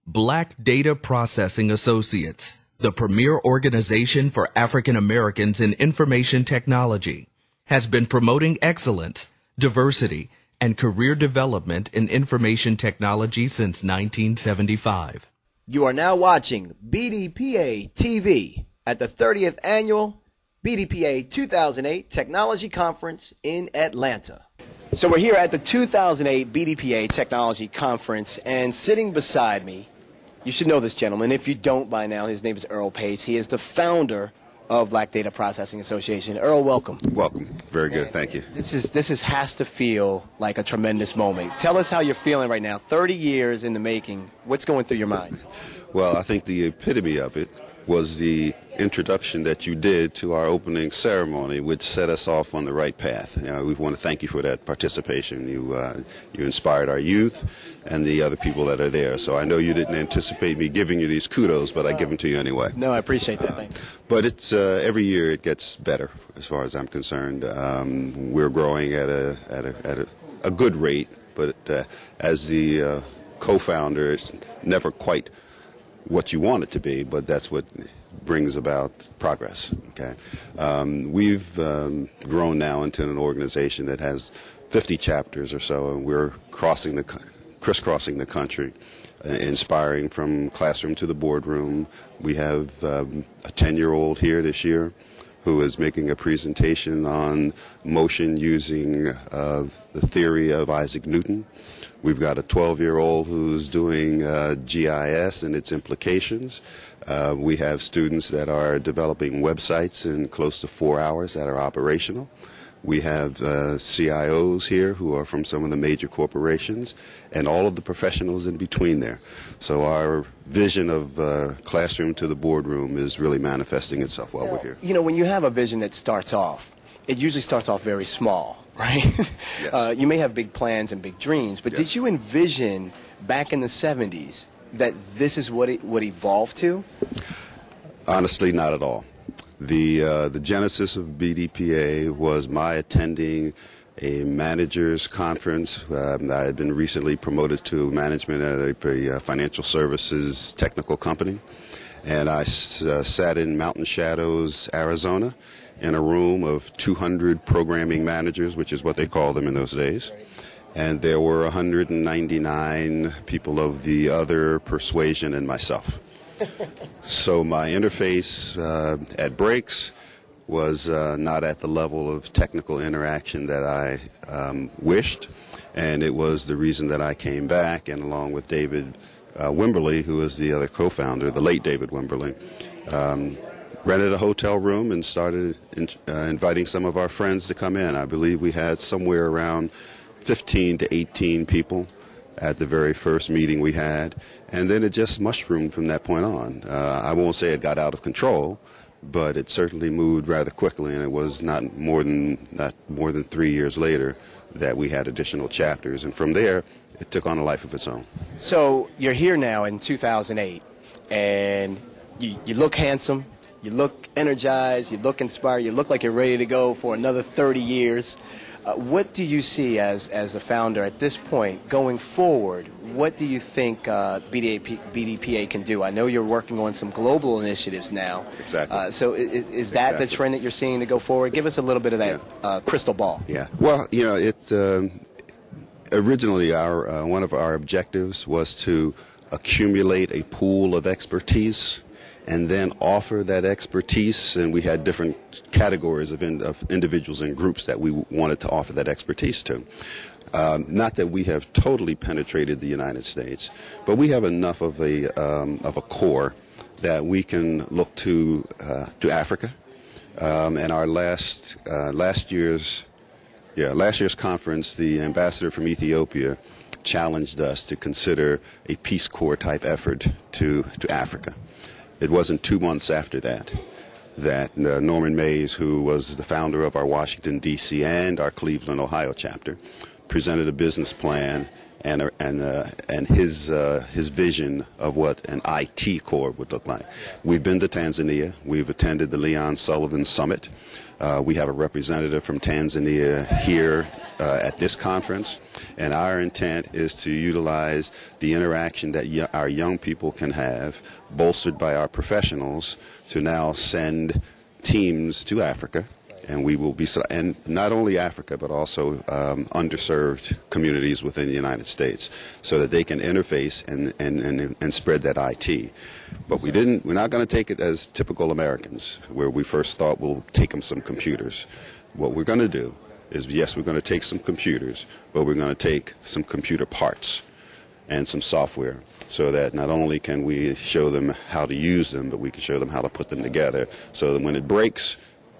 Black Data Processing Associates, the premier organization for African Americans in information technology, has been promoting excellence, diversity, and career development in information technology since 1975. You are now watching BDPA TV at the 30th Annual BDPA 2008 Technology Conference in Atlanta. So we're here at the 2008 BDPA Technology Conference, and sitting beside me, you should know this gentleman. If you don't by now, his name is Earl Pace. He is the founder of Black Data Processing Association. Earl, welcome. Welcome. Very good. Thank you. This has to feel like a tremendous moment. Tell us how you're feeling right now. 30 years in the making. What's going through your mind? Well, I think the epitome of it was the introduction that you did to our opening ceremony, which set us off on the right path. We want to thank you for that participation. You inspired our youth and the other people that are there. So I know you didn't anticipate me giving you these kudos, but I give them to you anyway. No, I appreciate that. Thank you. But it's every year it gets better, as far as I'm concerned. We're growing at a good rate, but as the co-founder, it's never quite what you want it to be, but that's what brings about progress. Okay, we've grown now into an organization that has 50 chapters or so, and we're crisscrossing the country, inspiring from classroom to the boardroom. We have a 10-year-old here this year who is making a presentation on motion using the theory of Isaac Newton. We've got a 12-year-old who's doing GIS and its implications. We have students that are developing websites in close to 4 hours that are operational. We have CIOs here who are from some of the major corporations, and all of the professionals in between there. So our vision of classroom to the boardroom is really manifesting itself while we're here. You know, when you have a vision that starts off, it usually starts off very small, right? Yes. You may have big plans and big dreams, but yes. Did you envision back in the 70s that this is what it would evolve to? Honestly, not at all. The genesis of BDPA was my attending a managers conference. I had been recently promoted to management at a financial services technical company, and I sat in Mountain Shadows, Arizona, in a room of 200 programming managers, which is what they called them in those days. And there were 199 people of the other persuasion and myself. So my interface at breaks was not at the level of technical interaction that I wished, and it was the reason that I came back, and along with David Wimberly, who is the other co-founder, the late David Wimberly, rented a hotel room and started inviting some of our friends to come in. I believe we had somewhere around 15 to 18 people at the very first meeting we had, and then it just mushroomed from that point on. I won't say it got out of control, but it certainly moved rather quickly, and it was not more than 3 years later that we had additional chapters, and from there it took on a life of its own. So you're here now in 2008, and you look handsome, you look energized, you look inspired, you look like you're ready to go for another 30 years. What do you see as the founder at this point going forward? What do you think BDPA can do? I know you're working on some global initiatives now. Exactly. So is that the trend that you're seeing to go forward? Give us a little bit of that crystal ball. Yeah. Well, you know, originally one of our objectives was to accumulate a pool of expertise and then offer that expertise, and we had different categories of individuals and groups that we wanted to offer that expertise to. Not that we have totally penetrated the United States, but we have enough of a core that we can look to Africa. And our last year's conference, the ambassador from Ethiopia challenged us to consider a Peace Corps type effort to Africa. It wasn't 2 months after that Norman Mays, who was the founder of our Washington, D.C. and our Cleveland, Ohio chapter, presented a business plan and his vision of what an IT Corps would look like. We've been to Tanzania. We've attended the Leon Sullivan Summit. We have a representative from Tanzania here at this conference, and our intent is to utilize the interaction that our young people can have, bolstered by our professionals, to now send teams to Africa. And we will be, and not only Africa, but also underserved communities within the United States, so that they can interface and spread that IT. But we're not going to take it as typical Americans, where we first thought we'll take them some computers. What we're going to do is, yes, we're going to take some computers, but we're going to take some computer parts and some software, so that not only can we show them how to use them, but we can show them how to put them together, so that when it breaks,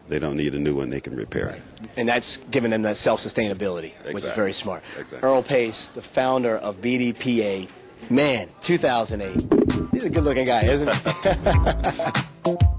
they don't need a new one, they can repair it. And that's giving them that self-sustainability, Exactly. which is very smart. Exactly. Earl Pace, the founder of BDPA, man, 2008. He's a good-looking guy, isn't he?